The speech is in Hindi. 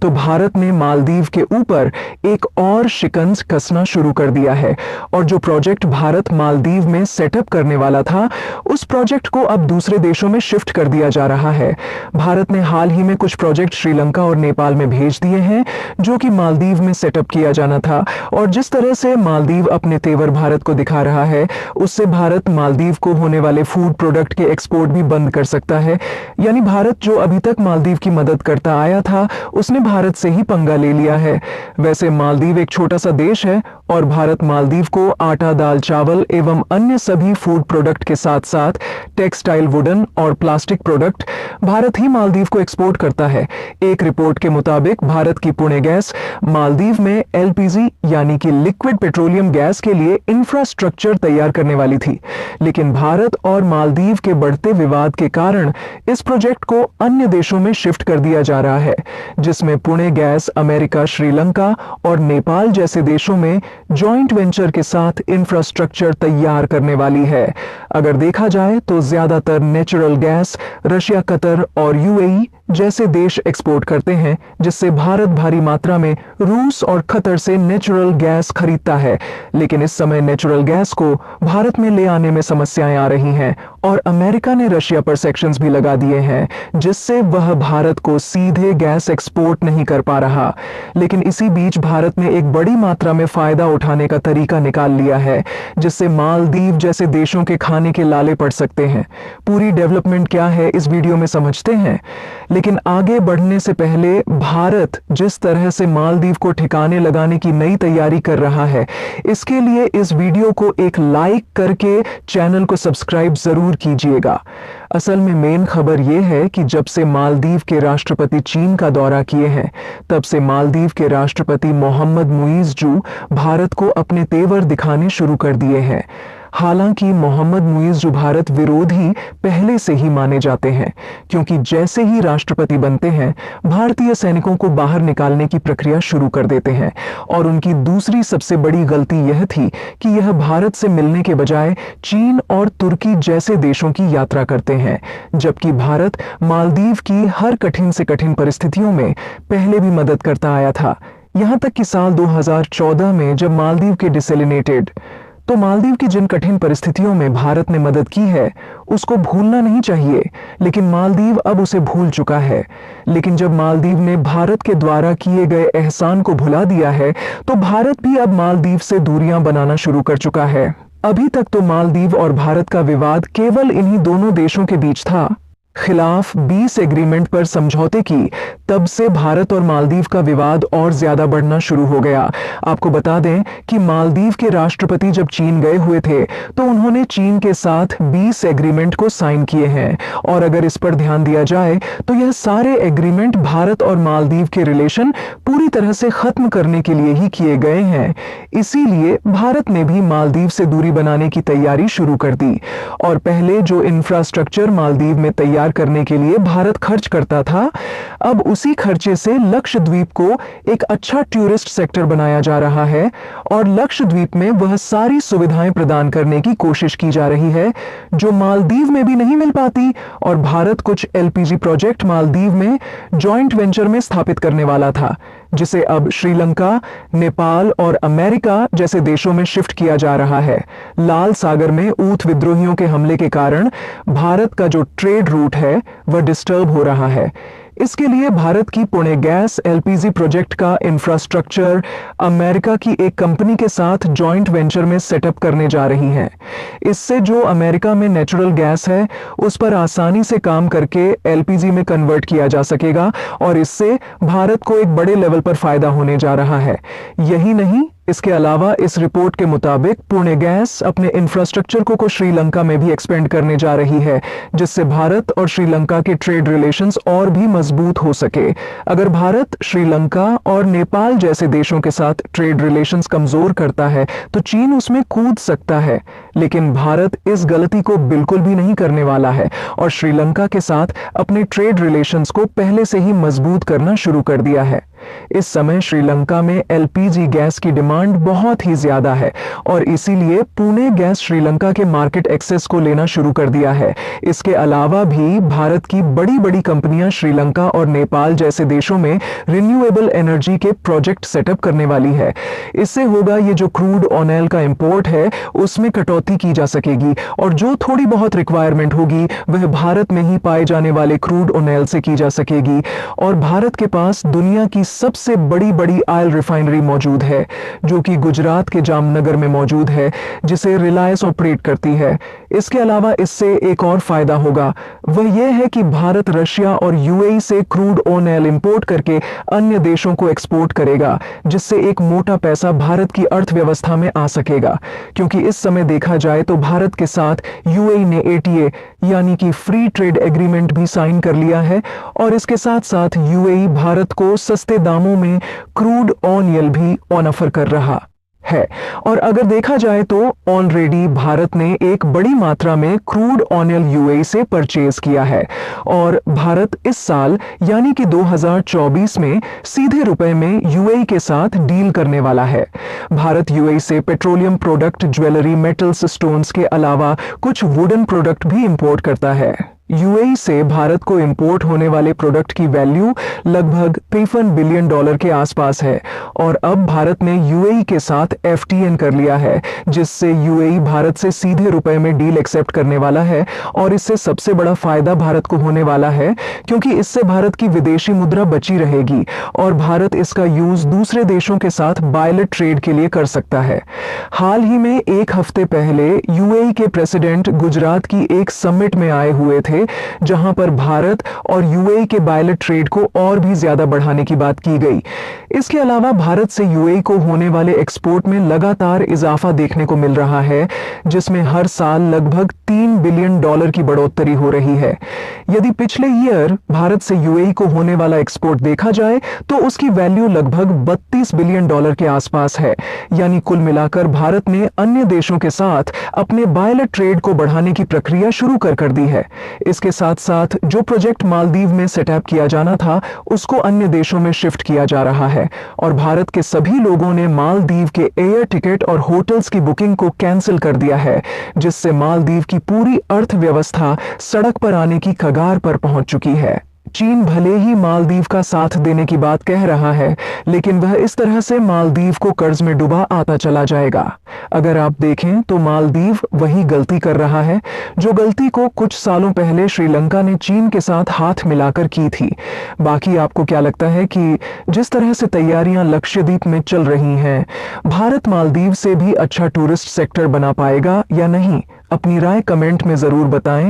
तो भारत ने मालदीव के ऊपर एक और शिकंज कसना शुरू कर दिया है और जो प्रोजेक्ट भारत मालदीव में सेटअप करने वाला था, उस प्रोजेक्ट को अब दूसरे देशों में शिफ्ट कर दिया जा रहा है। भारत ने हाल ही में कुछ प्रोजेक्ट श्रीलंका और नेपाल में भेज दिए हैं जो कि मालदीव में सेटअप किया जाना था। और जिस तरह से मालदीव अपने तेवर भारत को दिखा रहा है, उससे भारत मालदीव को होने वाले फूड प्रोडक्ट के एक्सपोर्ट भी बंद कर सकता है। यानी भारत जो अभी तक मालदीव की मदद करता आया था, उसने भारत से ही पंगा ले लिया है। वैसे मालदीव एक छोटा सा देश है और भारत मालदीव को आटा, दाल, चावल एवं अन्य सभी फूड प्रोडक्ट के साथ साथ टेक्सटाइल, वुडन और प्लास्टिक प्रोडक्ट भारत ही मालदीव को एक्सपोर्ट करता है। एक रिपोर्ट के मुताबिक भारत की पुणे गैस मालदीव में एलपीजी यानी कि लिक्विड पेट्रोलियम गैस के लिए इंफ्रास्ट्रक्चर तैयार करने वाली थी, लेकिन भारत और मालदीव के बढ़ते विवाद के कारण इस प्रोजेक्ट को अन्य देशों में शिफ्ट कर दिया जा रहा है, जिसमें पुणे गैस अमेरिका, श्रीलंका और नेपाल जैसे देशों में जॉइंट वेंचर के साथ इंफ्रास्ट्रक्चर तैयार करने वाली है। अगर देखा जाए तो ज्यादातर नेचुरल गैस रशिया, कतर और यूएई जैसे देश एक्सपोर्ट करते हैं, जिससे भारत भारी मात्रा में रूस और कतर से नेचुरल गैस खरीदता है। लेकिन इस समय नेचुरल गैस को भारत में ले आने में समस्याएं आ रही हैं और अमेरिका ने रशिया पर सेक्शंस भी लगा दिए हैं, जिससे वह भारत को सीधे गैस एक्सपोर्ट नहीं कर पा रहा। लेकिन इसी बीच भारत ने एक बड़ी मात्रा में फायदा उठाने का तरीका निकाल लिया है, जिससे मालदीव जैसे देशों के खाने के लाले पड़ सकते हैं। पूरी डेवलपमेंट क्या है इस वीडियो में समझते हैं, लेकिन आगे बढ़ने से पहले भारत जिस तरह से मालदीव को ठिकाने लगाने की नई तैयारी कर रहा है, इसके लिए इस वीडियो को एक लाइक करके चैनल को सब्सक्राइब जरूर कीजिएगा। असल में मेन खबर यह है कि जब से मालदीव के राष्ट्रपति चीन का दौरा किए हैं, तब से मालदीव के राष्ट्रपति मोहम्मद मुइज़ भारत को अपने तेवर दिखाने शुरू कर दिए हैं। हालांकि मोहम्मद मुइज़ भारत विरोधी पहले से ही माने जाते हैं, क्योंकि जैसे ही राष्ट्रपति बनते हैं, भारतीय सैनिकों को बाहर निकालने की प्रक्रिया शुरू कर देते हैं। और उनकी दूसरी सबसे बड़ी गलती यह थी कि यह भारत से मिलने के बजाय चीन और तुर्की जैसे देशों की यात्रा करते हैं, जबकि भारत मालदीव की हर कठिन से कठिन परिस्थितियों में पहले भी मदद करता आया था। यहां तक कि साल 2014 में जब मालदीव के डिसैलिनेटेड, तो मालदीव की जिन कठिन परिस्थितियों में भारत ने मदद की है, उसको भूलना नहीं चाहिए, लेकिन मालदीव अब उसे भूल चुका है। लेकिन जब मालदीव ने भारत के द्वारा किए गए एहसान को भुला दिया है, तो भारत भी अब मालदीव से दूरियां बनाना शुरू कर चुका है। अभी तक तो मालदीव और भारत का विवाद केवल इन्हीं दोनों देशों के बीच था। खिलाफ 20 एग्रीमेंट पर समझौते की तब से भारत और मालदीव का विवाद और ज्यादा बढ़ना शुरू हो गया। आपको बता दें कि मालदीव के राष्ट्रपति जब चीन गए हुए थे, तो उन्होंने चीन के साथ 20 एग्रीमेंट को साइन किए हैं। और अगर इस पर ध्यान दिया जाए तो यह सारे एग्रीमेंट भारत और मालदीव के रिलेशन पूरी तरह से खत्म करने के लिए ही किए गए हैं। इसीलिए भारत ने भी मालदीव से दूरी बनाने की तैयारी शुरू कर दी और पहले जो इंफ्रास्ट्रक्चर मालदीव में तैयार करने के लिए भारत खर्च करता था, अब उसी खर्चे से लक्षद्वीप को एक अच्छा टूरिस्ट सेक्टर बनाया जा रहा है और लक्षद्वीप में वह सारी सुविधाएं प्रदान करने की कोशिश की जा रही है जो मालदीव में भी नहीं मिल पाती। और भारत कुछ एलपीजी प्रोजेक्ट मालदीव में जॉइंट वेंचर में स्थापित करने वाला था, जिसे अब श्रीलंका, नेपाल और अमेरिका जैसे देशों में शिफ्ट किया जा रहा है। लाल सागर में ऊत विद्रोहियों के हमले के कारण भारत का जो ट्रेड रूट है, वह डिस्टर्ब हो रहा है। इसके लिए भारत की पुणे गैस एलपीजी प्रोजेक्ट का इंफ्रास्ट्रक्चर अमेरिका की एक कंपनी के साथ जॉइंट वेंचर में सेटअप करने जा रही हैं। इससे जो अमेरिका में नेचुरल गैस है, उस पर आसानी से काम करके एलपीजी में कन्वर्ट किया जा सकेगा और इससे भारत को एक बड़े लेवल पर फायदा होने जा रहा है। यही नहीं, इसके अलावा इस रिपोर्ट के मुताबिक पुणे गैस अपने इंफ्रास्ट्रक्चर को श्रीलंका में भी एक्सपेंड करने जा रही है, जिससे भारत और श्रीलंका के ट्रेड रिलेशंस और भी मजबूत हो सके। अगर भारत श्रीलंका और नेपाल जैसे देशों के साथ ट्रेड रिलेशंस कमजोर करता है, तो चीन उसमें कूद सकता है। लेकिन भारत इस गलती को बिल्कुल भी नहीं करने वाला है और श्रीलंका के साथ अपने ट्रेड रिलेशंस को पहले से ही मजबूत करना शुरू कर दिया है। इस समय श्रीलंका में एलपीजी गैस की डिमांड बहुत ही ज्यादा है और इसीलिए पुणे गैस श्रीलंका के मार्केट एक्सेस को लेना शुरू कर दिया है। इसके अलावा भी भारत की बड़ी बड़ी कंपनियां श्रीलंका और नेपाल जैसे देशों में रिन्यूएबल एनर्जी के प्रोजेक्ट सेटअप करने वाली है। इससे होगा ये जो क्रूड ऑयल का इंपोर्ट है उसमें कटौती की जा सकेगी और जो थोड़ी बहुत रिक्वायरमेंट होगी वह भारत में ही पाए जाने वाले क्रूड ऑयल से की जा सकेगी। और भारत के पास दुनिया की सबसे बड़ी बड़ी ऑयल रिफाइनरी मौजूद है जो कि गुजरात के जामनगर में मौजूद है, जिसे रिलायंस ऑपरेट करती है। इसके अलावा इससे एक और फायदा होगा, वह यह है कि भारत रशिया और यूएई से क्रूड ऑयल इंपोर्ट करके अन्य देशों को एक्सपोर्ट करेगा, जिससे एक मोटा पैसा भारत की अर्थव्यवस्था में आ सकेगा। क्योंकि इस समय देखा जाए तो भारत के साथ यूएई ने एटीए यानी कि फ्री ट्रेड एग्रीमेंट भी साइन कर लिया है और इसके साथ साथ यूएई भारत को सस्ते दामों में क्रूड ऑयल भी ऑफर कर रहा है। और अगर देखा जाए तो ऑलरेडी भारत ने एक बड़ी मात्रा में क्रूड ऑयल यूएई से परचेज किया है और भारत इस साल यानी कि 2024 में सीधे रुपए में यूएई के साथ डील करने वाला है। भारत यूएई से petroleum product, jewellery, metals, stones के अलावा कुछ वुडन प्रोडक्ट भी इंपोर्ट करता है। यूएई से भारत को इंपोर्ट होने वाले प्रोडक्ट की वैल्यू लगभग $53 बिलियन के आसपास है और अब भारत ने यूएई के साथ एफटीएन कर लिया है, जिससे यूएई भारत से सीधे रुपए में डील एक्सेप्ट करने वाला है। और इससे सबसे बड़ा फायदा भारत को होने वाला है क्योंकि इससे भारत की विदेशी मुद्रा बची रहेगी और भारत इसका यूज दूसरे देशों के साथ बायलेट ट्रेड के लिए कर सकता है। हाल ही में एक हफ्ते पहले यूएई के प्रेसिडेंट गुजरात की एक समिट में आए हुए थे जहां पर भारत और यूएई के बायलेट ट्रेड को और भी ज्यादा बढ़ाने की बात की गई। इसके अलावा भारत से यूएई को होने वाले एक्सपोर्ट में लगातार इजाफा देखने को मिल रहा है, जिसमें हर साल लगभग $3 बिलियन की बढ़ोतरी हो रही है। यदि पिछले ईयर भारत से यूएई को होने वाला एक्सपोर्ट देखा जाए तो उसकी वैल्यू लगभग $32 बिलियन के आसपास है। यानी कुल मिलाकर भारत ने अन्य देशों के साथ अपने बायलेट ट्रेड को बढ़ाने की प्रक्रिया शुरू कर दी है। इसके साथ साथ जो प्रोजेक्ट मालदीव में सेटअप किया जाना था उसको अन्य देशों में शिफ्ट किया जा रहा है और भारत के सभी लोगों ने मालदीव के एयर टिकट और होटल्स की बुकिंग को कैंसिल कर दिया है, जिससे मालदीव की पूरी अर्थव्यवस्था सड़क पर आने की कगार पर पहुंच चुकी है। चीन भले ही मालदीव का साथ देने की बात कह रहा है, लेकिन वह इस तरह से मालदीव को कर्ज में डुबा आता चला जाएगा। अगर आप देखें तो मालदीव वही गलती कर रहा है जो गलती को कुछ सालों पहले श्रीलंका ने चीन के साथ हाथ मिलाकर की थी। बाकी आपको क्या लगता है कि जिस तरह से तैयारियां लक्षद्वीप में चल रही हैं, भारत मालदीव से भी अच्छा टूरिस्ट सेक्टर बना पाएगा या नहीं? अपनी राय कमेंट में जरूर बताएं।